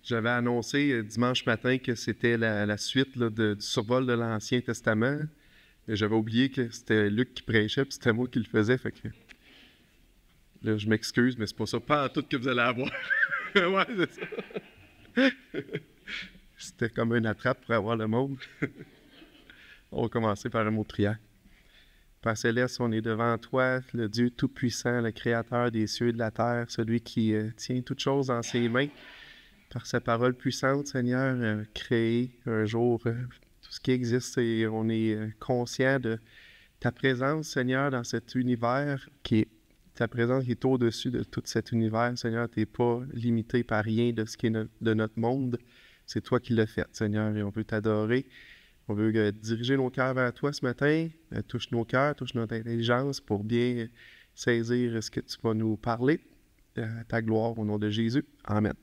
J'avais annoncé dimanche matin que c'était la suite là, du survol de l'Ancien Testament. J'avais oublié que c'était Luc qui prêchait, puis c'était moi qui le faisais. Fait que là, je m'excuse, mais c'est pas ça. Pas en tout que vous allez avoir. Ouais, c'est ça. C'était comme une attrape pour avoir le monde. On va commencer par un mot de prière. Père Céleste, on est devant toi, le Dieu Tout-Puissant, le Créateur des cieux et de la terre, celui qui tient toutes choses dans ses mains. Par sa parole puissante, Seigneur, créé un jour tout ce qui existe et on est conscient de ta présence, Seigneur, dans cet univers ta présence qui est au-dessus de tout cet univers. Seigneur, tu n'es pas limité par rien de ce qui est de notre monde. C'est toi qui l'as fait, Seigneur, et on veut t'adorer. On veut diriger nos cœurs vers toi ce matin. Touche nos cœurs, touche notre intelligence pour bien saisir ce que tu vas nous parler. À ta gloire, au nom de Jésus. Amen.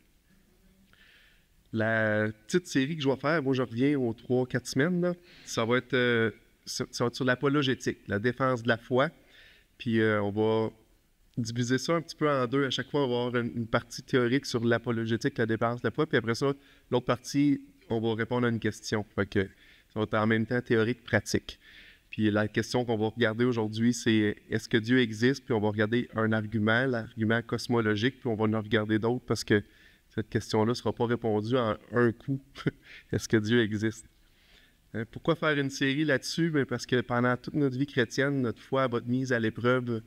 La petite série que je vais faire, moi je reviens aux 3-4 semaines, là. Ça va être sur l'apologétique, la défense de la foi. Puis on va diviser ça un petit peu en deux. À chaque fois, on va avoir une partie théorique sur l'apologétique, la défense de la foi. Puis après ça, l'autre partie, on va répondre à une question. Fait que ça va être en même temps théorique, pratique. Puis la question qu'on va regarder aujourd'hui, c'est est-ce que Dieu existe? Puis on va regarder un argument, l'argument cosmologique, puis on va en regarder d'autres parce que cette question-là ne sera pas répondue en un coup. Est-ce que Dieu existe? Pourquoi faire une série là-dessus? Bien parce que pendant toute notre vie chrétienne, notre foi va être mise à l'épreuve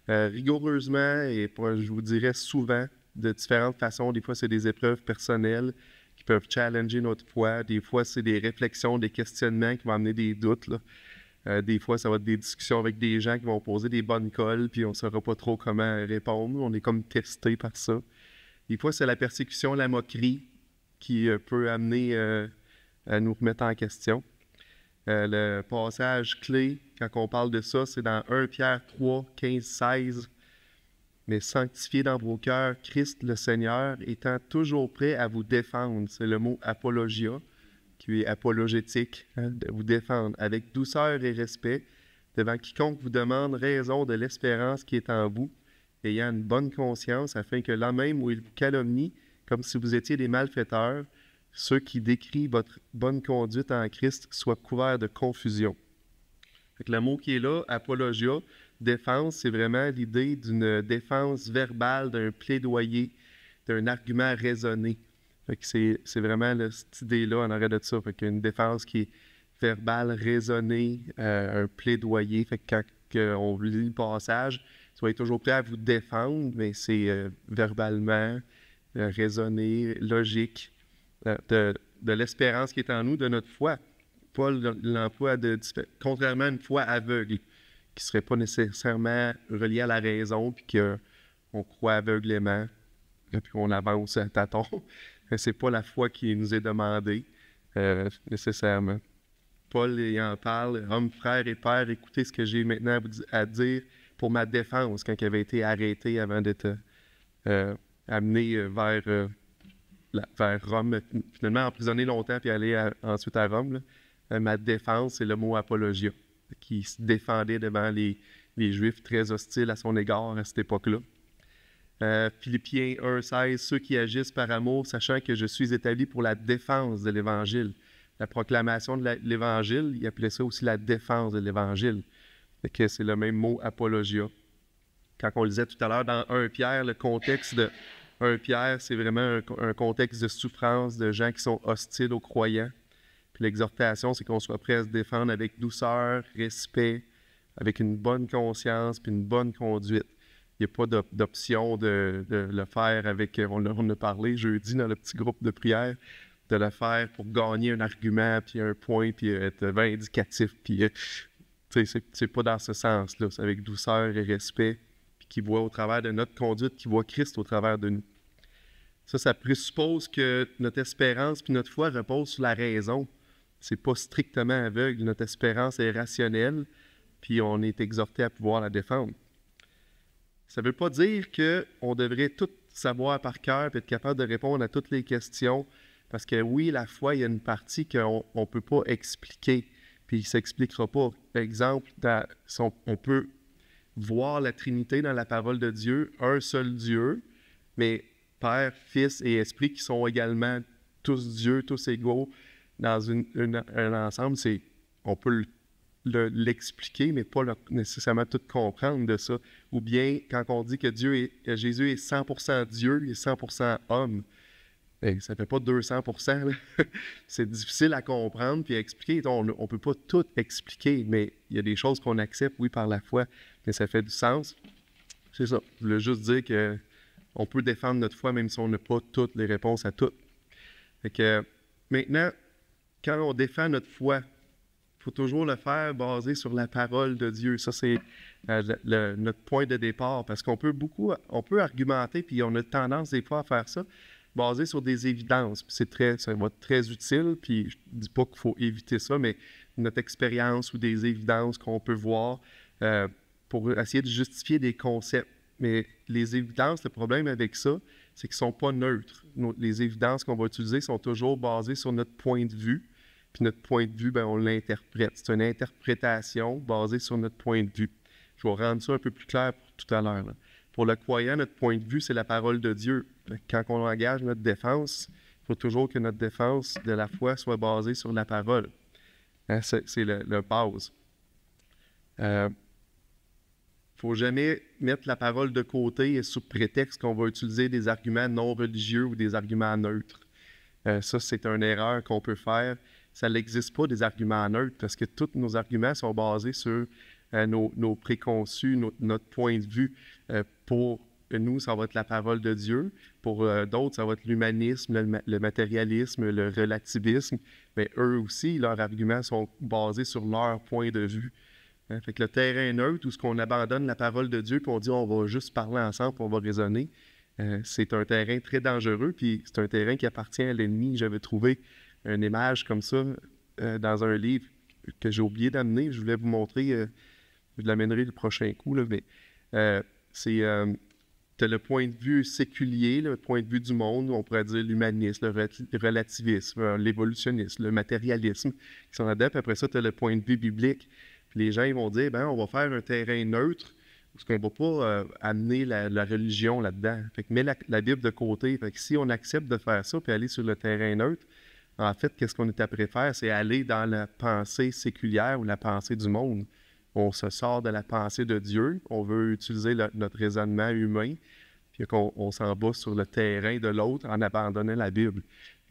rigoureusement et je vous dirais souvent, de différentes façons. Des fois, c'est des épreuves personnelles qui peuvent challenger notre foi. Des fois, c'est des réflexions, des questionnements qui vont amener des doutes, là. Des fois, ça va être des discussions avec des gens qui vont poser des bonnes colles, puis on ne saura pas trop comment répondre. On est comme testé par ça. Des fois, c'est la persécution, la moquerie qui peut amener à nous remettre en question. Le passage clé, quand on parle de ça, c'est dans 1 Pierre 3, 15, 16. « Mais sanctifiez dans vos cœurs Christ le Seigneur, étant toujours prêt à vous défendre. » C'est le mot « apologia » qui est apologétique, hein, de vous défendre avec douceur et respect devant quiconque vous demande raison de l'espérance qui est en vous, ayant une bonne conscience, afin que là même où il vous calomnie, comme si vous étiez des malfaiteurs, ceux qui décrient votre bonne conduite en Christ soient couverts de confusion. Fait que le mot qui est là, apologia, défense, c'est vraiment l'idée d'une défense verbale, d'un plaidoyer, d'un argument raisonné. Fait que c'est vraiment cette idée-là en arrêt de ça. Fait qu'une défense qui est verbale, raisonnée, un plaidoyer. Fait que quand on lit le passage, soyez toujours prêts à vous défendre, mais c'est verbalement, raisonné, logique, de l'espérance qui est en nous, de notre foi. Pas l'emploi contrairement à une foi aveugle, qui ne serait pas nécessairement reliée à la raison, puis qu'on croit aveuglément, puis on avance à tâtons. C'est pas la foi qui nous est demandée, nécessairement. Paul il en parle, « Hommes, frères et pères, écoutez ce que j'ai maintenant à dire pour ma défense » quand il avait été arrêté avant d'être amené vers Rome, finalement emprisonné longtemps puis aller ensuite à Rome. Ma défense, c'est le mot apologia, qui se défendait devant les Juifs très hostiles à son égard à cette époque-là. Philippiens 1,16 « Ceux qui agissent par amour, sachant que je suis établi pour la défense de l'Évangile. » La proclamation de l'Évangile, il appelait ça aussi la défense de l'Évangile. C'est le même mot apologia. Quand on le disait tout à l'heure dans 1 Pierre, le contexte de 1 Pierre, c'est vraiment un contexte de souffrance, de gens qui sont hostiles aux croyants. Puis l'exhortation, c'est qu'on soit prêt à se défendre avec douceur, respect, avec une bonne conscience, puis une bonne conduite. Il n'y a pas d'option de le faire avec, on en a parlé jeudi dans le petit groupe de prière, de le faire pour gagner un argument, puis un point, puis être vindicatif. Puis, c'est pas dans ce sens-là. C'est avec douceur et respect, puis qui voit au travers de notre conduite, qui voit Christ au travers de nous. Ça présuppose que notre espérance puis notre foi reposent sur la raison. C'est pas strictement aveugle. Notre espérance est rationnelle, puis on est exhorté à pouvoir la défendre. Ça ne veut pas dire qu'on devrait tout savoir par cœur et être capable de répondre à toutes les questions, parce que oui, la foi, il y a une partie qu'on ne peut pas expliquer, puis il ne s'expliquera pas. Par exemple, on peut voir la Trinité dans la parole de Dieu, un seul Dieu, mais Père, Fils et Esprit qui sont également tous Dieu, tous égaux dans un ensemble. On peut l'expliquer, mais pas nécessairement tout comprendre de ça. Ou bien, quand on dit que Jésus est 100% Dieu, il est 100% homme, bien, ça ne fait pas 200%. C'est difficile à comprendre puis à expliquer. On ne peut pas tout expliquer, mais il y a des choses qu'on accepte, oui, par la foi, mais ça fait du sens. C'est ça. Je voulais juste dire qu'on peut défendre notre foi même si on n'a pas toutes les réponses à tout. Fait que maintenant, quand on défend notre foi, il faut toujours le faire basé sur la parole de Dieu. Ça, c'est notre point de départ, parce qu'on peut argumenter, puis on a tendance des fois à faire ça, basé sur des évidences. Puis ça va être très utile, puis je ne dis pas qu'il faut éviter ça, mais notre expérience ou des évidences qu'on peut voir pour essayer de justifier des concepts. Mais les évidences, le problème avec ça, c'est qu'ils ne sont pas neutres. Les évidences qu'on va utiliser sont toujours basées sur notre point de vue. Puis notre point de vue, bien, on l'interprète. C'est une interprétation basée sur notre point de vue. Je vais rendre ça un peu plus clair pour tout à l'heure. Pour le croyant, notre point de vue, c'est la parole de Dieu. Quand on engage notre défense, il faut toujours que notre défense de la foi soit basée sur la parole. Hein, c'est le base. Il ne faut jamais mettre la parole de côté et sous prétexte qu'on va utiliser des arguments non religieux ou des arguments neutres. Ça, c'est une erreur qu'on peut faire. Ça n'existe pas des arguments neutres parce que tous nos arguments sont basés sur nos préconçus, notre point de vue. Pour nous, ça va être la parole de Dieu. Pour d'autres, ça va être l'humanisme, le matérialisme, le relativisme. Mais eux aussi, leurs arguments sont basés sur leur point de vue. Hein? Fait que le terrain neutre, où ce qu'on abandonne la parole de Dieu, puis on dit on va juste parler ensemble, puis on va raisonner, c'est un terrain très dangereux, puis c'est un terrain qui appartient à l'ennemi. J'avais trouvé une image comme ça dans un livre que j'ai oublié d'amener. Je voulais vous montrer, je l'amènerai le prochain coup, là, mais tu as le point de vue séculier, le point de vue du monde, on pourrait dire l'humanisme, le relativisme, l'évolutionnisme, le matérialisme qui sont là-dedans. Puis après ça, tu as le point de vue biblique. Puis les gens ils vont dire, ben on va faire un terrain neutre, parce qu'on ne va pas amener la religion là-dedans. Fait que mets la Bible de côté. Fait que si on accepte de faire ça, puis aller sur le terrain neutre, en fait, qu'est-ce qu'on est après faire? C'est aller dans la pensée séculière ou la pensée du monde. On se sort de la pensée de Dieu, on veut utiliser notre raisonnement humain, puis on s'en bat sur le terrain de l'autre en abandonnant la Bible.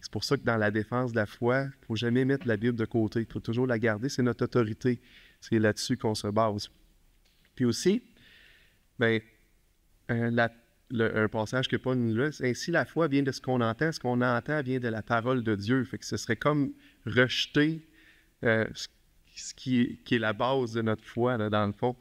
C'est pour ça que dans la défense de la foi, il ne faut jamais mettre la Bible de côté. Il faut toujours la garder, c'est notre autorité. C'est là-dessus qu'on se base. Puis aussi, bien, un passage que Paul nous dit, ainsi la foi vient de ce qu'on entend vient de la parole de Dieu. Fait que ce serait comme rejeter ce qui est la base de notre foi, là, dans le fond,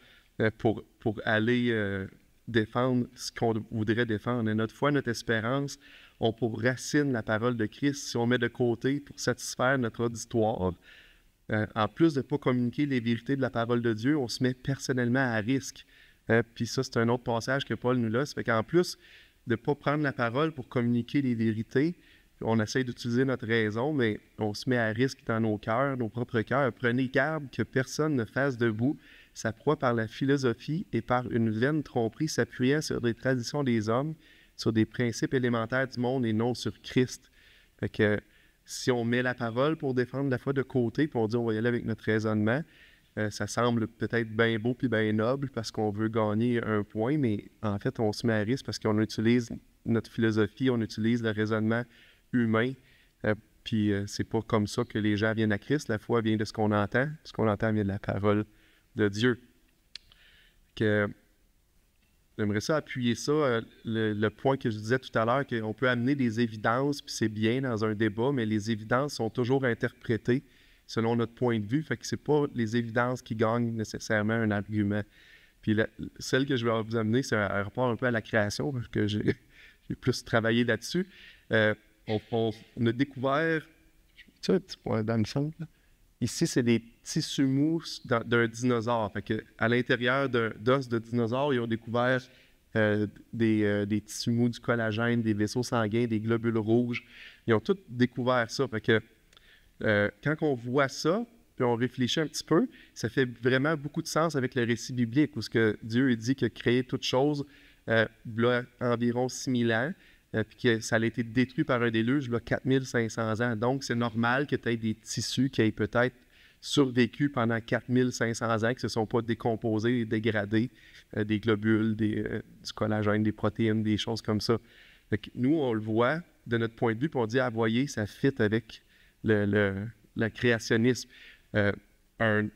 pour aller défendre ce qu'on voudrait défendre. Et notre foi, notre espérance, ont pour racine la parole de Christ. Si on met de côté pour satisfaire notre auditoire, en plus de ne pas communiquer les vérités de la parole de Dieu, on se met personnellement à risque. Puis ça, c'est un autre passage que Paul nous laisse. Ça fait qu'en plus de ne pas prendre la parole pour communiquer les vérités, on essaie d'utiliser notre raison, mais on se met à risque dans nos cœurs, nos propres cœurs. Prenez garde que personne ne fasse de vous sa proie par la philosophie et par une vaine tromperie s'appuyant sur des traditions des hommes, sur des principes élémentaires du monde et non sur Christ. Fait que si on met la parole pour défendre la foi de côté, puis on dit on va y aller avec notre raisonnement, ça semble peut-être bien beau puis bien noble parce qu'on veut gagner un point, mais en fait, on se met à risque parce qu'on utilise notre philosophie, on utilise le raisonnement humain. Puis c'est pas comme ça que les gens viennent à Christ. La foi vient de ce qu'on entend. Ce qu'on entend vient de la parole de Dieu. J'aimerais ça appuyer ça, le point que je disais tout à l'heure, qu'on peut amener des évidences, puis c'est bien dans un débat, mais les évidences sont toujours interprétées selon notre point de vue. Fait que c'est pas les évidences qui gagnent nécessairement un argument. Puis celle que je vais vous amener, c'est un rapport un peu à la création, parce que j'ai plus travaillé là-dessus. On a découvert, tu sais, un petit point dans le centre, là. Ici, c'est des tissus mous d'un dinosaure. Fait que, à l'intérieur d'os de dinosaure, ils ont découvert des tissus mous, du collagène, des vaisseaux sanguins, des globules rouges. Ils ont tous découvert ça. Fait que, quand on voit ça, puis on réfléchit un petit peu, ça fait vraiment beaucoup de sens avec le récit biblique, où ce que Dieu dit qu'il a créé toute chose il y a environ 6000 ans. puis que ça a été détruit par un déluge il y a 4500 ans. Donc, c'est normal que tu aies des tissus qui aient peut-être survécu pendant 4500 ans, qui ne se sont pas décomposés et dégradés, des globules, du collagène, des protéines, des choses comme ça. Fait que nous, on le voit de notre point de vue, puis on dit, ah, voyez, ça fit avec le créationnisme. Un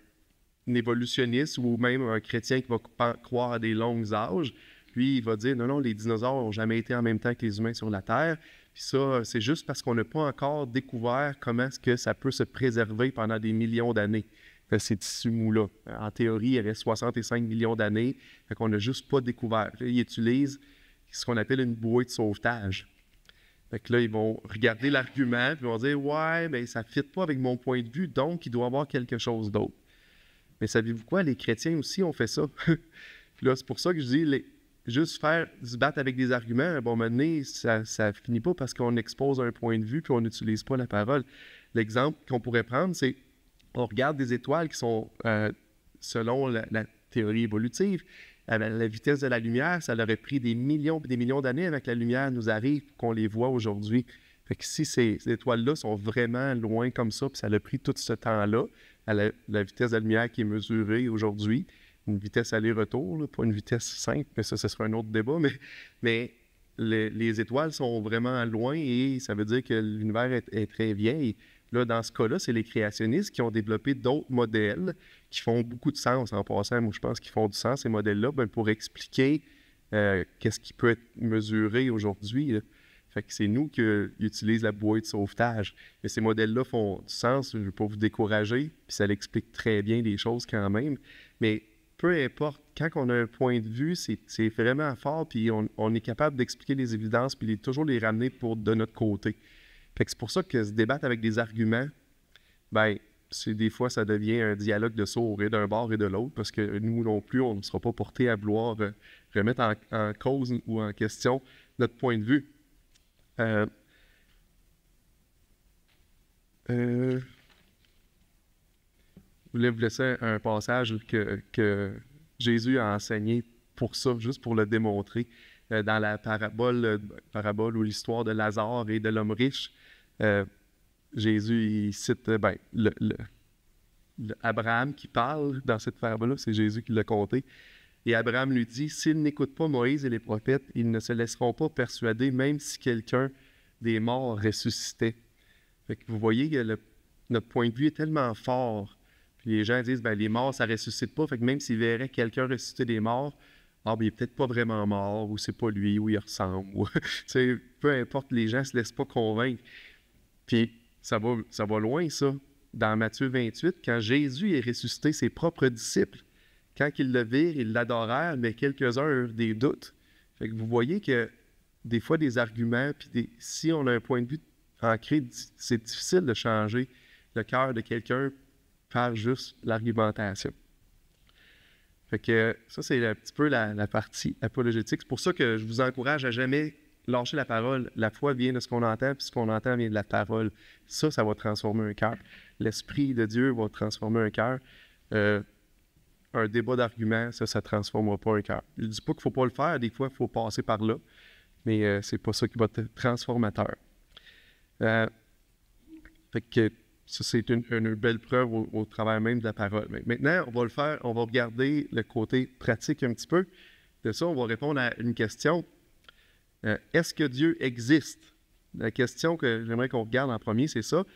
évolutionniste ou même un chrétien qui va croire à des longs âges, lui, il va dire, non, les dinosaures n'ont jamais été en même temps que les humains sur la Terre. Puis ça, c'est juste parce qu'on n'a pas encore découvert comment est-ce que ça peut se préserver pendant des millions d'années, ces tissus mous-là. En théorie, il reste 65 millions d'années, fait qu'on n'a juste pas découvert. Là, ils utilisent ce qu'on appelle une bouée de sauvetage. Fait que là, ils vont regarder l'argument, puis ils vont dire, ouais, mais ça ne fit pas avec mon point de vue, donc il doit y avoir quelque chose d'autre. Mais savez-vous quoi? Les chrétiens aussi ont fait ça. Puis là, c'est pour ça que je dis, juste se battre avec des arguments, à un bon moment donné, ça finit pas parce qu'on expose un point de vue puis on n'utilise pas la parole. L'exemple qu'on pourrait prendre, c'est on regarde des étoiles qui sont, selon la théorie évolutive, à la vitesse de la lumière, ça leur aurait pris des millions et des millions d'années avec la lumière nous arrive qu'on les voit aujourd'hui. Fait que si ces étoiles-là sont vraiment loin comme ça, puis ça a pris tout ce temps-là, à la vitesse de la lumière qui est mesurée aujourd'hui, une vitesse aller-retour, là, pas une vitesse simple, mais ça, ce sera un autre débat, mais les étoiles sont vraiment loin et ça veut dire que l'univers est très vieil. Là, dans ce cas-là, c'est les créationnistes qui ont développé d'autres modèles qui font beaucoup de sens en passant. Moi, je pense qu'ils font du sens, ces modèles-là, pour expliquer qu'est-ce qui peut être mesuré aujourd'hui, là. Fait que c'est nous qui utilisons la bouée de sauvetage. Mais ces modèles-là font du sens, je ne veux pas vous décourager, puis ça l'explique très bien les choses quand même. Mais peu importe, quand on a un point de vue, c'est vraiment fort, puis on est capable d'expliquer les évidences, puis toujours les ramener de notre côté. Fait que c'est pour ça que se débattre avec des arguments, des fois, ça devient un dialogue de sourds et d'un bord et de l'autre, parce que nous non plus, on ne sera pas porté à vouloir remettre en cause ou en question notre point de vue. Je voulais vous laisser un passage que Jésus a enseigné pour ça, juste pour le démontrer. Dans la parabole ou l'histoire de Lazare et de l'homme riche, Jésus il cite Abraham qui parle dans cette parabole-là, c'est Jésus qui l'a conté. Et Abraham lui dit, « S'ils n'écoutent pas Moïse et les prophètes, ils ne se laisseront pas persuader, même si quelqu'un des morts ressuscitait. » Fait que vous voyez que notre point de vue est tellement fort. Puis les gens disent, les morts, ça ne ressuscite pas. Fait que même s'ils verraient quelqu'un ressusciter des morts, il n'est peut-être pas vraiment mort, ou c'est pas lui, ou il ressemble. Ou, peu importe, les gens ne se laissent pas convaincre. Puis ça va loin, ça. Dans Matthieu 28, quand Jésus est ressuscité ses propres disciples, quand ils le virent, ils l'adorèrent, mais quelques-uns eurent des doutes. Fait que vous voyez que des fois, des arguments, puis si on a un point de vue ancré, c'est difficile de changer le cœur de quelqu'un par juste l'argumentation. Fait que ça, c'est un petit peu la partie apologétique. C'est pour ça que je vous encourage à jamais lâcher la parole. La foi vient de ce qu'on entend, puis ce qu'on entend vient de la parole. Ça va transformer un cœur. L'Esprit de Dieu va transformer un cœur. Un débat d'arguments, ça ne transformera pas un cœur. Je ne dis pas qu'il ne faut pas le faire, des fois, il faut passer par là, mais c'est pas ça qui va être transformateur. Fait que ça, c'est une belle preuve au travers même de la parole. Mais maintenant, on va le faire, on va regarder le côté pratique un petit peu. De ça, on va répondre à une question. Est-ce que Dieu existe? La question que j'aimerais qu'on regarde en premier, c'est ça.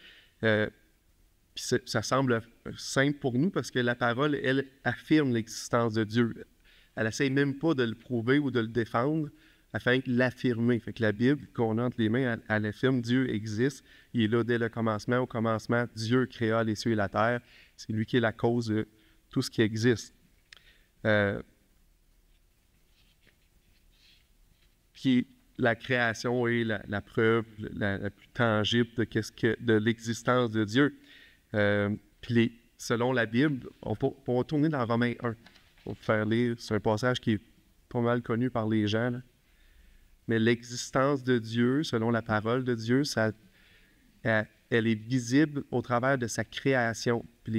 Puis ça semble simple pour nous parce que la parole, elle, affirme l'existence de Dieu. Elle n'essaie même pas de le prouver ou de le défendre, afin de l'affirmer. Fait que la Bible qu'on a entre les mains, elle affirme Dieu existe. Il est là dès le commencement. Au commencement, Dieu créa les cieux et la terre. C'est lui qui est la cause de tout ce qui existe. Puis la création est la preuve la plus tangible de l'existence de Dieu. Puis selon la Bible, on peut retourner dans Romains 1 pour faire lire. C'est un passage qui est pas mal connu par les gens, là. Mais l'existence de Dieu, selon la parole de Dieu, elle est visible au travers de sa création. Puis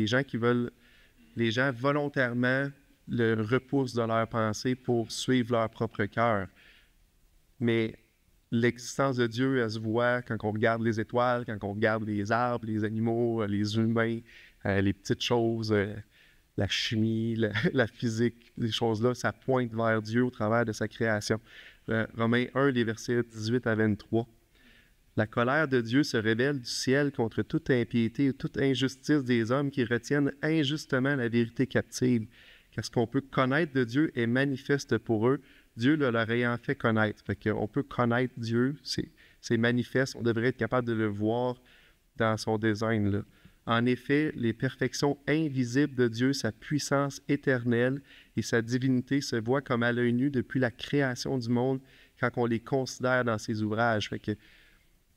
les gens volontairement le repoussent de leur pensée pour suivre leur propre cœur. Mais l'existence de Dieu, elle se voit quand on regarde les étoiles, quand on regarde les arbres, les animaux, les humains, les petites choses, la chimie, la physique, les choses-là, ça pointe vers Dieu au travers de sa création. Romains 1, les versets 18 à 23. La colère de Dieu se révèle du ciel contre toute impiété et toute injustice des hommes qui retiennent injustement la vérité captive. Car ce qu'on peut connaître de Dieu est manifeste pour eux, Dieu leur ayant fait connaître. Fait qu'on peut connaître Dieu, c'est manifeste, on devrait être capable de le voir dans son design, là. En effet, les perfections invisibles de Dieu, sa puissance éternelle et sa divinité se voient comme à l'œil nu depuis la création du monde quand on les considère dans ses ouvrages. Fait que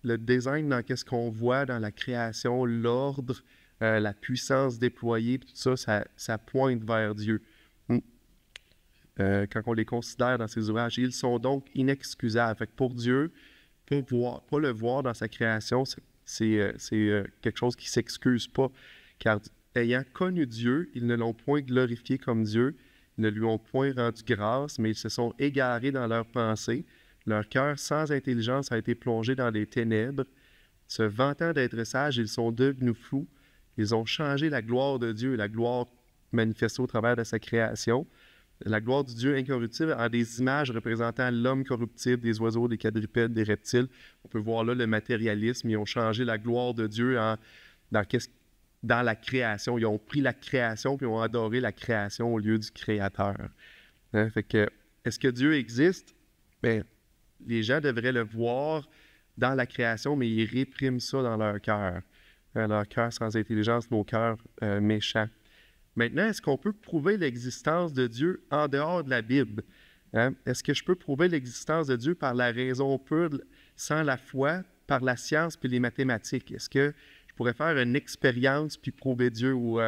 le design dans qu'est-ce qu'on voit dans la création, l'ordre, la puissance déployée, tout ça, ça pointe vers Dieu. Quand on les considère dans ses ouvrages, ils sont donc inexcusables. Fait que pour Dieu, pas le voir dans sa création, c'est quelque chose qui ne s'excuse pas, car ayant connu Dieu, ils ne l'ont point glorifié comme Dieu, ils ne lui ont point rendu grâce, mais ils se sont égarés dans leurs pensées. Leur cœur sans intelligence a été plongé dans les ténèbres. Se vantant d'être sages, ils sont devenus fous. Ils ont changé la gloire de Dieu, la gloire manifestée au travers de sa création, la gloire du Dieu incorruptible en des images représentant l'homme corruptible, des oiseaux, des quadrupèdes, des reptiles. On peut voir là le matérialisme. Ils ont changé la gloire de Dieu dans la création. Ils ont pris la création puis ont adoré la création au lieu du Créateur. Hein? Fait que, est-ce que Dieu existe? Bien, les gens devraient le voir dans la création, mais ils répriment ça dans leur cœur. Leur cœur sans intelligence, nos cœurs méchants. Maintenant, est-ce qu'on peut prouver l'existence de Dieu en dehors de la Bible? Hein? Est-ce que je peux prouver l'existence de Dieu par la raison pure, sans la foi, par la science puis les mathématiques? Est-ce que je pourrais faire une expérience puis prouver Dieu ou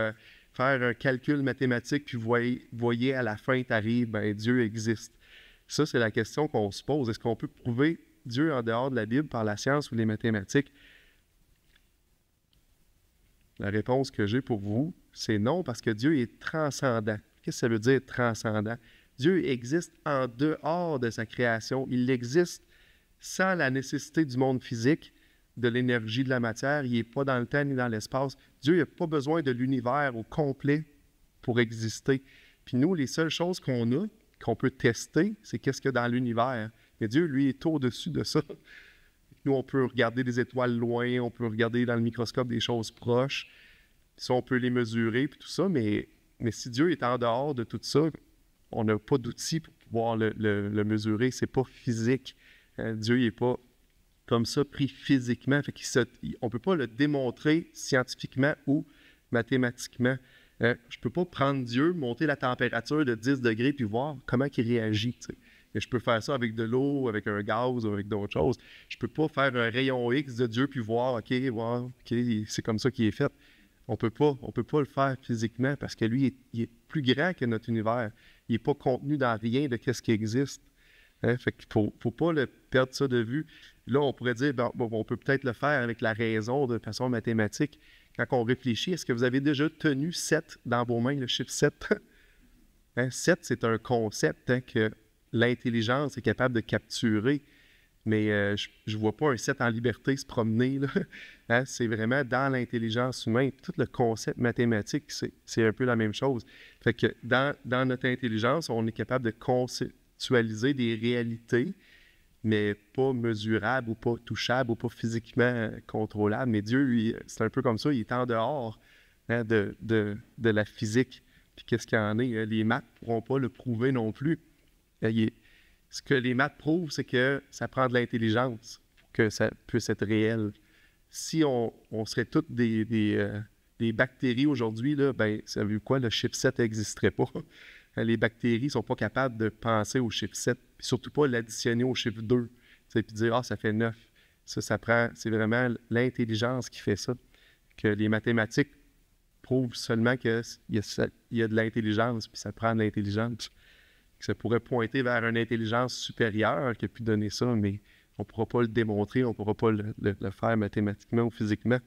faire un calcul mathématique puis voyez à la fin, t'arrives, ben Dieu existe? Ça, c'est la question qu'on se pose. Est-ce qu'on peut prouver Dieu en dehors de la Bible par la science ou les mathématiques? La réponse que j'ai pour vous, c'est non, parce que Dieu est transcendant. Qu'est-ce que ça veut dire transcendant? Dieu existe en dehors de sa création. Il existe sans la nécessité du monde physique, de l'énergie, de la matière. Il n'est pas dans le temps ni dans l'espace. Dieu n'a pas besoin de l'univers au complet pour exister. Puis nous, les seules choses qu'on a, qu'on peut tester, c'est qu'est-ce qu'il y a dans l'univers. Mais Dieu, lui, est au-dessus de ça. Nous, on peut regarder des étoiles loin, on peut regarder dans le microscope des choses proches. Ça, on peut les mesurer, puis tout ça, mais si Dieu est en dehors de tout ça, on n'a pas d'outils pour pouvoir le mesurer. C'est pas physique. Dieu n'est pas comme ça pris physiquement. On ne peut pas le démontrer scientifiquement ou mathématiquement. Je ne peux pas prendre Dieu, monter la température de 10 degrés, puis voir comment il réagit. T'sais. Et je peux faire ça avec de l'eau, avec un gaz ou avec d'autres choses. Je ne peux pas faire un rayon X de Dieu puis voir, OK, c'est comme ça qu'il est fait. On peut pas le faire physiquement parce que lui, il est plus grand que notre univers. Il n'est pas contenu dans rien de ce qui existe. Hein? Fait qu'il faut pas perdre ça de vue. Là, on pourrait dire, on peut peut-être le faire avec la raison de façon mathématique. Quand on réfléchit, est-ce que vous avez déjà tenu 7 dans vos mains, le chiffre 7? Hein? 7, c'est un concept que l'intelligence est capable de capturer, mais je ne vois pas un 7 en liberté se promener. Là. Hein? C'est vraiment dans l'intelligence humaine. Tout le concept mathématique, c'est un peu la même chose. Fait que dans notre intelligence, on est capable de conceptualiser des réalités, mais pas mesurables ou pas touchables ou pas physiquement contrôlables. Mais Dieu, lui, c'est un peu comme ça, il est en dehors de la physique. Puis qu'est-ce qu'il y en est? Les maths ne pourront pas le prouver non plus. Ce que les maths prouvent, c'est que ça prend de l'intelligence pour que ça puisse être réel. Si on serait toutes des bactéries aujourd'hui, là, ben, savez-vous quoi? Le chiffre 7 n'existerait pas. Les bactéries ne sont pas capables de penser au chiffre 7, puis surtout pas l'additionner au chiffre 2, puis dire « Ah, ça fait 9 ». C'est vraiment l'intelligence qui fait ça. Que les mathématiques prouvent seulement qu'il y a de l'intelligence, puis ça prend de l'intelligence. Ça pourrait pointer vers une intelligence supérieure qui a pu donner ça, mais on ne pourra pas le démontrer, on ne pourra pas le faire mathématiquement ou physiquement.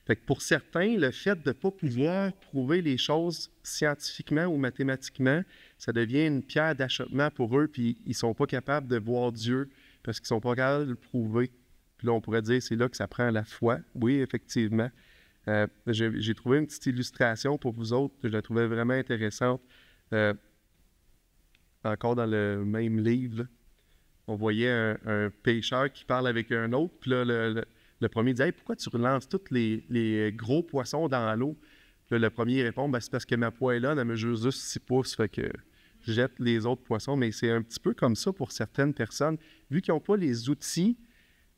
Fait que pour certains, le fait de ne pas pouvoir prouver les choses scientifiquement ou mathématiquement, ça devient une pierre d'achoppement pour eux, puis ils ne sont pas capables de voir Dieu parce qu'ils sont pas capables de le prouver. Puis là, on pourrait dire c'est là que ça prend la foi. Oui, effectivement. J'ai trouvé une petite illustration pour vous autres. Je la trouvais vraiment intéressante. Encore dans le même livre, là, on voyait un pêcheur qui parle avec un autre. Puis là, le premier dit « Hey, pourquoi tu relances tous les gros poissons dans l'eau? » Puis là, le premier répond « Ben, c'est parce que ma poêlonne, elle mesure juste 6 pouces. Fait que je jette les autres poissons. » Mais c'est un petit peu comme ça pour certaines personnes. Vu qu'ils n'ont pas les outils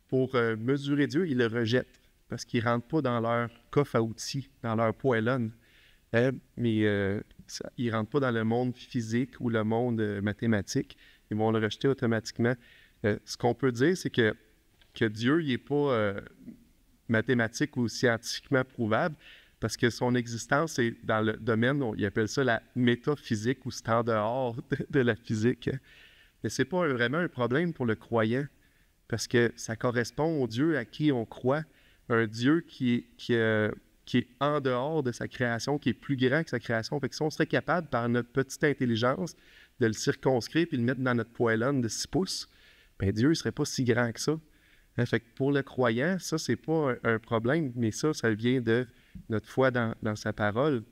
pour mesurer Dieu, ils le rejettent parce qu'ils ne rentrent pas dans leur coffre à outils, dans leur poêlonne. Mais ils ne rentrent pas dans le monde physique ou le monde mathématique. Ils vont le rejeter automatiquement. Ce qu'on peut dire, c'est que Dieu n'est pas mathématique ou scientifiquement prouvable parce que son existence est dans le domaine, il appelle ça la métaphysique ou c'est en dehors de la physique. Mais ce n'est pas vraiment un problème pour le croyant parce que ça correspond au Dieu à qui on croit, un Dieu qui est en dehors de sa création, qui est plus grand que sa création. Fait que si on serait capable, par notre petite intelligence, de le circonscrire et le mettre dans notre poêlonne de 6 pouces, bien Dieu ne serait pas si grand que ça. Fait que pour le croyant, ça, c'est pas un problème, mais ça vient de notre foi dans sa parole.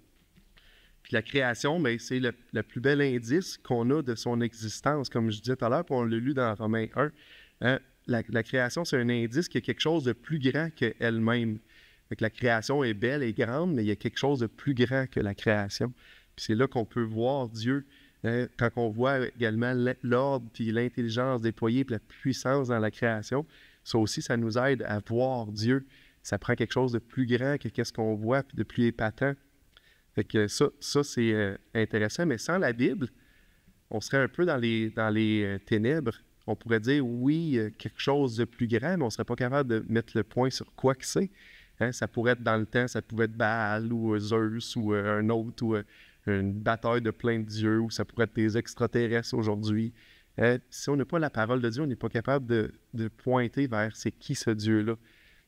Puis la création, bien, c'est le plus bel indice qu'on a de son existence, comme je disais tout à l'heure, puis on l'a lu dans Romains 1. La création, c'est un indice qu'il y a quelque chose de plus grand qu'elle-même. Fait que la création est belle et grande, mais il y a quelque chose de plus grand que la création. Puis c'est là qu'on peut voir Dieu. Quand on voit également l'ordre puis l'intelligence déployée puis la puissance dans la création, ça aussi, ça nous aide à voir Dieu. Ça prend quelque chose de plus grand que qu'est-ce qu'on voit puis de plus épatant. Fait que ça c'est intéressant, mais sans la Bible, on serait un peu dans les ténèbres. On pourrait dire, oui, quelque chose de plus grand, mais on ne serait pas capable de mettre le point sur quoi que c'est. Ça pourrait être dans le temps, ça pouvait être Baal ou Zeus ou un autre, ou une bataille de plein de dieux, ou ça pourrait être des extraterrestres aujourd'hui. Si on n'a pas la parole de Dieu, on n'est pas capable de pointer vers c'est qui ce Dieu-là.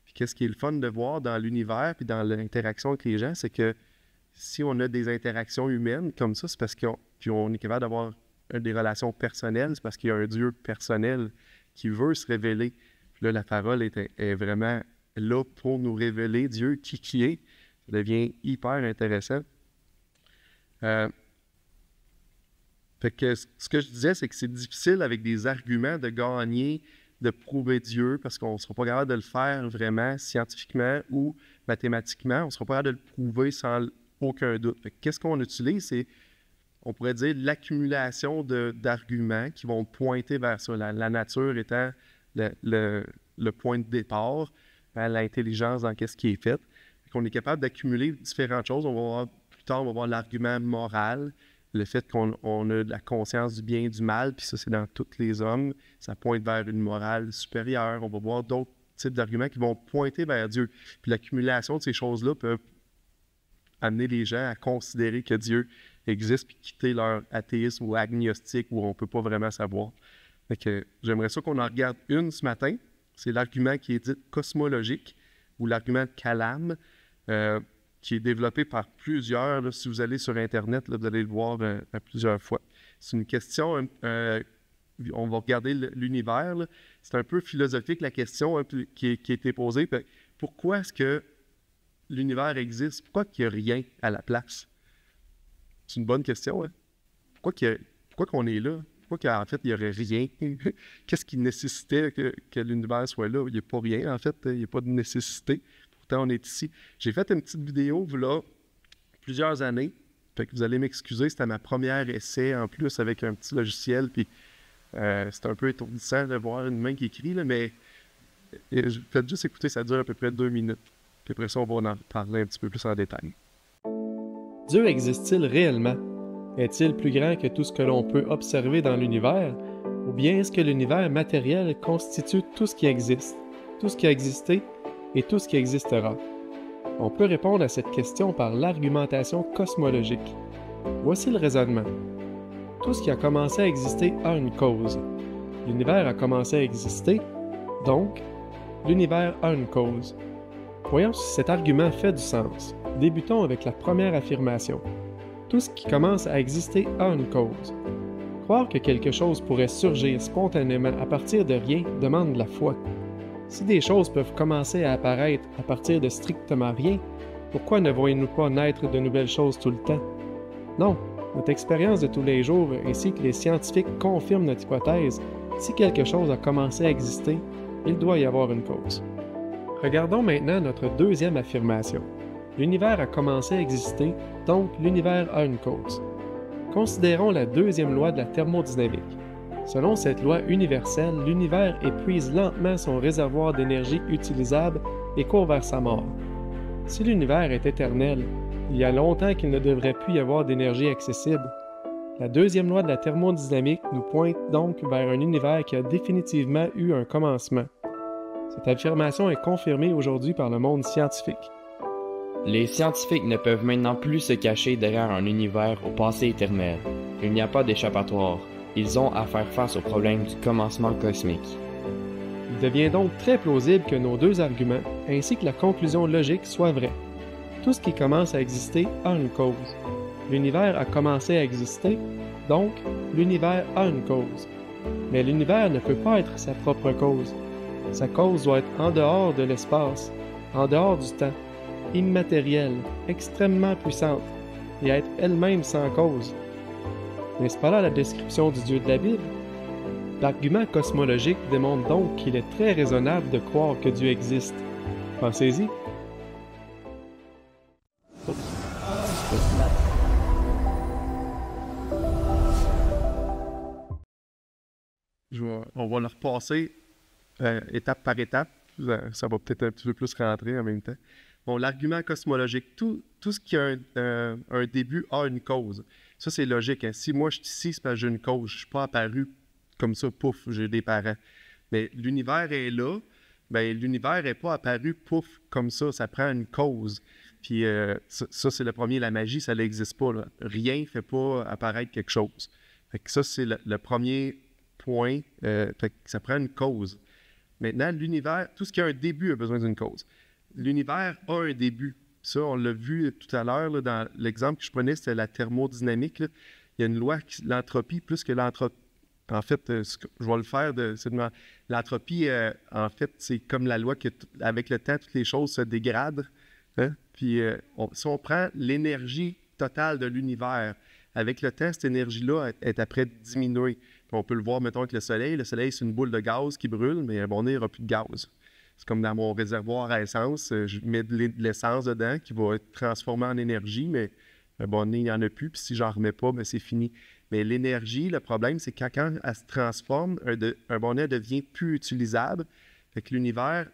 Puis qu'est-ce qui est le fun de voir dans l'univers puis dans l'interaction avec les gens, c'est que si on a des interactions humaines comme ça, c'est parce qu'on est capable d'avoir des relations personnelles, c'est parce qu'il y a un Dieu personnel qui veut se révéler. Puis là, la parole est vraiment là pour nous révéler Dieu qui est. Ça devient hyper intéressant. Fait que ce que je disais, c'est que c'est difficile avec des arguments de gagner, de prouver Dieu, parce qu'on ne sera pas capable de le faire vraiment scientifiquement ou mathématiquement. On ne sera pas capable de le prouver sans aucun doute. Fait que qu'est-ce qu'on utilise? C'est, on pourrait dire, l'accumulation d'arguments qui vont pointer vers ça. La nature étant le point de départ, l'intelligence dans ce qui est fait. On est capable d'accumuler différentes choses. On va voir plus tard, on va voir l'argument moral, le fait qu'on a de la conscience du bien et du mal, puis ça, c'est dans tous les hommes. Ça pointe vers une morale supérieure. On va voir d'autres types d'arguments qui vont pointer vers Dieu. Puis l'accumulation de ces choses-là peut amener les gens à considérer que Dieu existe puis quitter leur athéisme ou agnostique où on ne peut pas vraiment savoir. Fait que j'aimerais ça qu'on en regarde une ce matin. C'est l'argument qui est dit cosmologique ou l'argument de Kalam, qui est développé par plusieurs. Là, si vous allez sur Internet, là, vous allez le voir à plusieurs fois. C'est une question, on va regarder l'univers. Là. C'est un peu philosophique la question qui a été posée. Pourquoi est-ce que l'univers existe? Pourquoi il n'y a rien à la place? C'est une bonne question. Hein? Pourquoi qu'on est là? Pourquoi qu'en fait, il n'y aurait rien? Qu'est-ce qui nécessitait que l'univers soit là? Il n'y a pas rien, en fait. Il n'y a pas de nécessité. Pourtant, on est ici. J'ai fait une petite vidéo, là, plusieurs années. Fait que vous allez m'excuser, c'était ma première essai, en plus, avec un petit logiciel. Puis c'est un peu étourdissant de voir une main qui écrit, là, mais faites juste écouter, ça dure à peu près 2 minutes. Puis après ça, on va en parler un petit peu plus en détail. Dieu existe-t-il réellement? Est-il plus grand que tout ce que l'on peut observer dans l'univers? Ou bien est-ce que l'univers matériel constitue tout ce qui existe, tout ce qui a existé et tout ce qui existera? On peut répondre à cette question par l'argumentation cosmologique. Voici le raisonnement. Tout ce qui a commencé à exister a une cause. L'univers a commencé à exister, donc l'univers a une cause. Voyons si cet argument fait du sens. Débutons avec la première affirmation. Tout ce qui commence à exister a une cause. Croire que quelque chose pourrait surgir spontanément à partir de rien demande de la foi. Si des choses peuvent commencer à apparaître à partir de strictement rien, pourquoi ne voyons-nous pas naître de nouvelles choses tout le temps? Non, notre expérience de tous les jours ainsi que les scientifiques confirment notre hypothèse. Si quelque chose a commencé à exister, il doit y avoir une cause. Regardons maintenant notre deuxième affirmation. L'univers a commencé à exister, donc l'univers a une cause. Considérons la deuxième loi de la thermodynamique. Selon cette loi universelle, l'univers épuise lentement son réservoir d'énergie utilisable et court vers sa mort. Si l'univers est éternel, il y a longtemps qu'il ne devrait plus y avoir d'énergie accessible. La deuxième loi de la thermodynamique nous pointe donc vers un univers qui a définitivement eu un commencement. Cette affirmation est confirmée aujourd'hui par le monde scientifique. Les scientifiques ne peuvent maintenant plus se cacher derrière un univers au passé éternel. Il n'y a pas d'échappatoire. Ils ont à faire face au problème du commencement cosmique. Il devient donc très plausible que nos deux arguments, ainsi que la conclusion logique, soient vrais. Tout ce qui commence à exister a une cause. L'univers a commencé à exister, donc l'univers a une cause. Mais l'univers ne peut pas être sa propre cause. Sa cause doit être en dehors de l'espace, en dehors du temps, immatérielle, extrêmement puissante, et être elle-même sans cause. N'est-ce pas là la description du Dieu de la Bible? L'argument cosmologique démontre donc qu'il est très raisonnable de croire que Dieu existe. Pensez-y. On va le repasser étape par étape. Ça va peut-être un petit peu plus rentrer en même temps. Bon, l'argument cosmologique, tout ce qui a un début a une cause. Ça, c'est logique. Hein. Si moi, je suis ici, c'est parce que j'ai une cause. Je ne suis pas apparu comme ça, pouf, j'ai des parents. Mais l'univers est là. Bien, l'univers n'est pas apparu, pouf, comme ça. Ça prend une cause. Puis ça, c'est le premier. La magie, ça n'existe pas. Là. Rien ne fait pas apparaître quelque chose. Fait que ça, c'est le premier point. Fait que ça prend une cause. Maintenant, l'univers, tout ce qui a un début a besoin d'une cause. L'univers a un début. Ça, on l'a vu tout à l'heure, là, dans l'exemple que je prenais, c'était la thermodynamique. Là. Il y a une loi, l'entropie, plus que l'entropie. En fait, je vais le faire, l'entropie, en fait, c'est comme la loi qu'avec le temps, toutes les choses se dégradent. Hein? Puis, si on prend l'énergie totale de l'univers, avec le temps, cette énergie-là est après diminuée. Puis on peut le voir, mettons, avec le soleil. Le soleil, c'est une boule de gaz qui brûle, mais à un moment donné, il n'y aura plus de gaz. C'est comme dans mon réservoir à essence, je mets de l'essence dedans qui va être transformée en énergie, mais à un moment donné, il n'y en a plus, puis si j'en remets pas, bien, c'est fini. Mais l'énergie, le problème, c'est que quand elle se transforme, un moment donné, elle devient plus utilisable. Fait que l'univers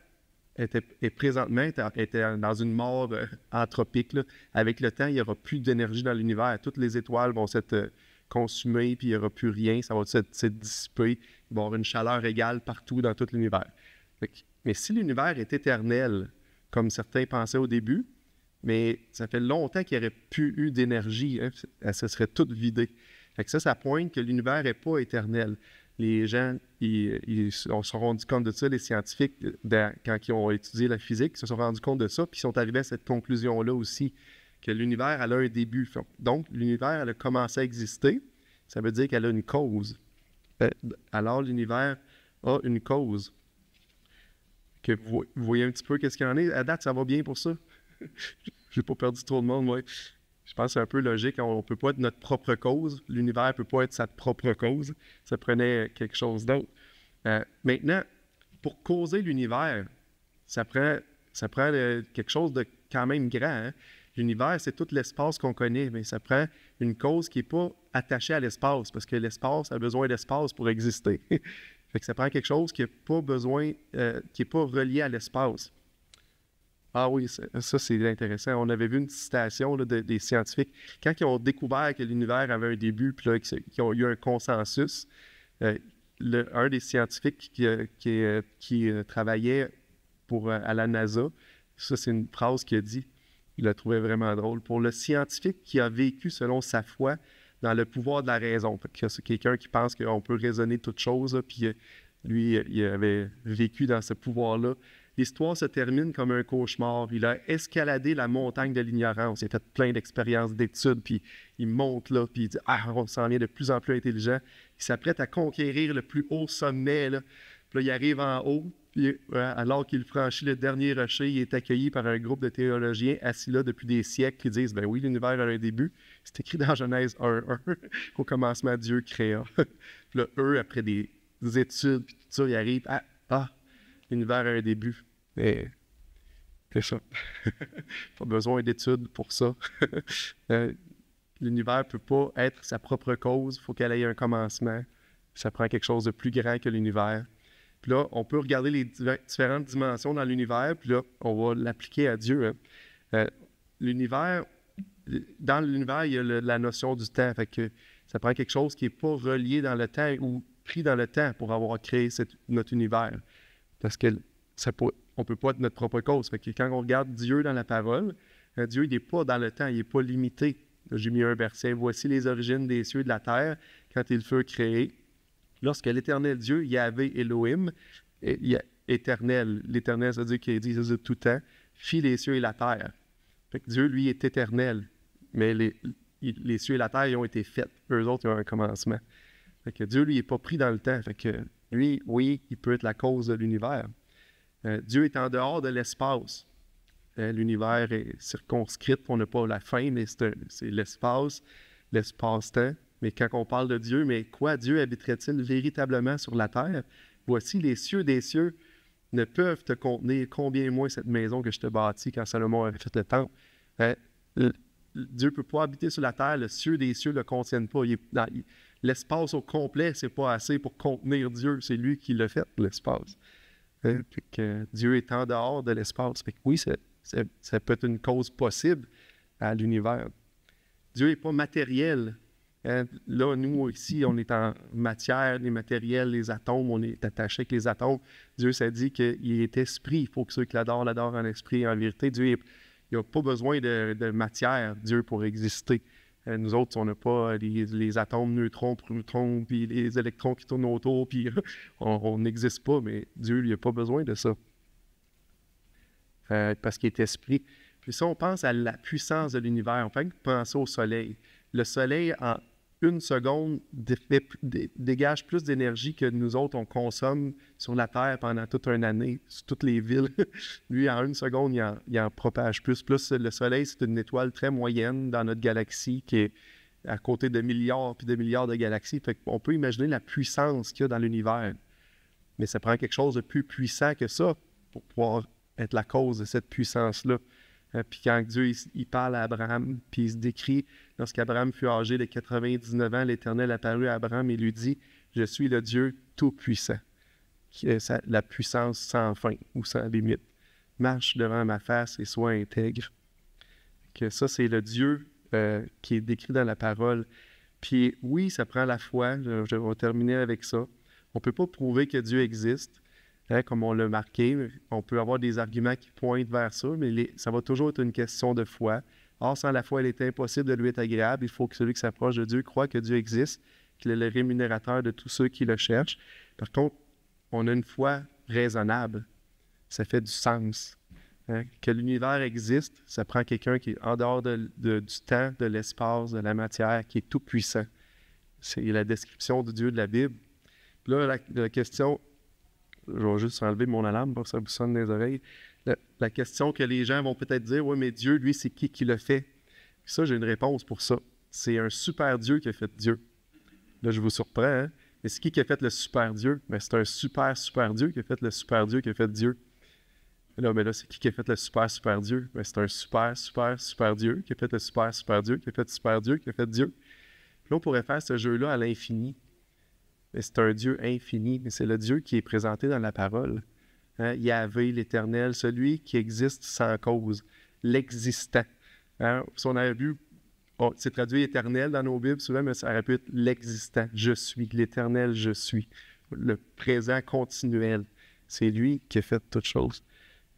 est présentement était dans une mort anthropique. Là. Avec le temps, il n'y aura plus d'énergie dans l'univers. Toutes les étoiles vont s'être consumées, puis il n'y aura plus rien. Ça va se dissiper. Il va y avoir une chaleur égale partout dans tout l'univers. Mais si l'univers est éternel, comme certains pensaient au début, mais ça fait longtemps qu'il n'y aurait plus eu d'énergie. Hein, elle se serait toute vidée. Fait que ça pointe que l'univers n'est pas éternel. Les gens, ils se sont rendus compte de ça, les scientifiques, quand ils ont étudié la physique, ils se sont rendus compte de ça, puis ils sont arrivés à cette conclusion-là aussi, que l'univers, elle a un début. Donc, l'univers, elle a commencé à exister. Ça veut dire qu'elle a une cause. Alors, l'univers a une cause. Que vous voyez un petit peu qu'est-ce qu'il y en est. À date, ça va bien pour ça. J'ai pas perdu trop de monde, moi. Je pense que c'est un peu logique. On ne peut pas être notre propre cause. L'univers ne peut pas être sa propre cause. Ça prenait quelque chose d'autre. Maintenant, pour causer l'univers, ça prend quelque chose de quand même grand. Hein? L'univers, c'est tout l'espace qu'on connaît, mais ça prend une cause qui n'est pas attachée à l'espace, parce que l'espace a besoin d'espace pour exister. Fait que ça prend quelque chose qui n'a pas besoin, qui n'est pas relié à l'espace. Ah oui, ça c'est intéressant. On avait vu une citation là, des scientifiques. Quand ils ont découvert que l'univers avait un début, puis là, qu'ils ont eu un consensus, un des scientifiques qui travaillait à la NASA, ça c'est une phrase qu'il a dit, il la trouvait vraiment drôle. Pour le scientifique qui a vécu selon sa foi, dans le pouvoir de la raison. C'est quelqu'un qui pense qu'on peut raisonner toute chose, puis Lui, il avait vécu dans ce pouvoir-là. L'histoire se termine comme un cauchemar. Il a escaladé la montagne de l'ignorance. Il a fait plein d'expériences, d'études, puis il monte là, puis il dit « Ah, on s'en vient de plus en plus intelligent. » Il s'apprête à conquérir le plus haut sommet, là. Puis là, il arrive en haut, puis alors qu'il franchit le dernier rocher, il est accueilli par un groupe de théologiens assis là depuis des siècles qui disent « Ben oui, l'univers a un début. » C'est écrit dans Genèse 1:1. Au commencement, Dieu créa. Puis là, eux, après des études, puis tout ça, ils arrivent « Ah, l'univers a un début. » Mais c'est ça. Pas besoin d'études pour ça. L'univers ne peut pas être sa propre cause. Il faut qu'elle ait un commencement. Ça prend quelque chose de plus grand que l'univers. Puis là, on peut regarder les différentes dimensions dans l'univers, puis là, on va l'appliquer à Dieu. Hein. L'univers, dans l'univers, il y a la notion du temps. Fait que ça prend quelque chose qui n'est pas relié dans le temps ou pris dans le temps pour avoir créé notre univers. Parce que on ne peut pas être notre propre cause. Fait que quand on regarde Dieu dans la parole, Dieu, il n'est pas dans le temps, il n'est pas limité. J'ai mis un verset. « Voici les origines des cieux et de la terre, quand ils furent créés. Lorsque l'éternel Dieu, Yahvé Elohim, éternel, l'éternel, ça veut dire qu'il dit de tout temps, fit les cieux et la terre. » Fait que Dieu, lui, est éternel. Mais les cieux et la terre, ils ont été faits. Eux autres, ils ont un commencement. Fait que Dieu, lui, n'est pas pris dans le temps. Fait que lui, oui, il peut être la cause de l'univers. Dieu est en dehors de l'espace. L'univers est circonscrit, on n'a pas la fin, mais c'est l'espace, l'espace-temps. Mais quand on parle de Dieu, mais quoi Dieu habiterait-il véritablement sur la terre? Voici les cieux des cieux ne peuvent te contenir, combien moins cette maison que je te bâtis quand Salomon avait fait le temple. Dieu ne peut pas habiter sur la terre, le cieux des cieux ne le contiennent pas. L'espace au complet, c'est pas assez pour contenir Dieu, c'est lui qui l'a fait, l'espace. Fait que Dieu est en dehors de l'espace. Fait que oui, ça peut être une cause possible à l'univers. Dieu n'est pas matériel. Là, nous, ici, on est en matière, les matériels, les atomes, on est attaché avec les atomes. Dieu s'est dit qu'il est esprit. Il faut que ceux qui l'adorent en esprit et en vérité. Dieu, il n'a pas besoin de matière, Dieu, pour exister. Nous autres, on n'a pas les atomes, neutrons, protons, puis les électrons qui tournent autour, puis on n'existe pas, mais Dieu, il n'a pas besoin de ça. Parce qu'il est esprit. Puis ça, on pense à la puissance de l'univers. On peut penser au soleil. Le soleil, en une seconde, dégage plus d'énergie que nous autres, on consomme sur la Terre pendant toute une année, sur toutes les villes. Lui, en une seconde, il en propage plus. Plus, le soleil, c'est une étoile très moyenne dans notre galaxie qui est à côté de milliards puis de milliards de galaxies. Fait qu'on peut imaginer la puissance qu'il y a dans l'univers. Mais ça prend quelque chose de plus puissant que ça pour pouvoir être la cause de cette puissance-là. Puis quand Dieu il parle à Abraham, puis il se décrit, lorsqu'Abraham fut âgé de 99 ans, l'Éternel apparut à Abraham et lui dit « Je suis le Dieu tout-puissant, qui est la puissance sans fin ou sans limite. Marche devant ma face et sois intègre. » Que ça, c'est le Dieu qui est décrit dans la parole. Puis oui, ça prend la foi. Je vais terminer avec ça. On ne peut pas prouver que Dieu existe. Comme on l'a marqué, on peut avoir des arguments qui pointent vers ça, mais ça va toujours être une question de foi. Or, sans la foi, il est impossible de lui être agréable. Il faut que celui qui s'approche de Dieu croit que Dieu existe, qu'il est le rémunérateur de tous ceux qui le cherchent. Par contre, on a une foi raisonnable. Ça fait du sens. Que l'univers existe, ça prend quelqu'un qui est en dehors du temps, de l'espace, de la matière, qui est tout puissant. C'est la description du Dieu de la Bible. Puis là, la question... Je vais juste enlever mon alarme pour que ça vous sonne dans les oreilles. La question que les gens vont peut-être dire, « Oui, mais Dieu, lui, c'est qui le fait? » Ça, j'ai une réponse pour ça. C'est un super Dieu qui a fait Dieu. Là, je vous surprends, hein? Mais c'est qui a fait le super Dieu? Bien, c'est un super Dieu qui a fait le super Dieu qui a fait Dieu. Mais là, c'est qui a fait le super Dieu? Bien, c'est un super Dieu qui a fait le super Dieu qui a fait le super Dieu qui a fait Dieu. Puis là, on pourrait faire ce jeu-là à l'infini. Mais c'est un Dieu infini, mais c'est le Dieu qui est présenté dans la parole. Yahvé, l'Éternel, celui qui existe sans cause, l'existant. Si on avait vu, c'est traduit éternel dans nos Bibles souvent, mais ça aurait pu être l'existant. Je suis, l'Éternel, je suis. Le présent continuel. C'est lui qui a fait toutes choses.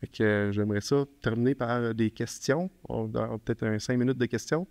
Fait que j'aimerais ça terminer par des questions. On a peut-être 5 minutes de questions.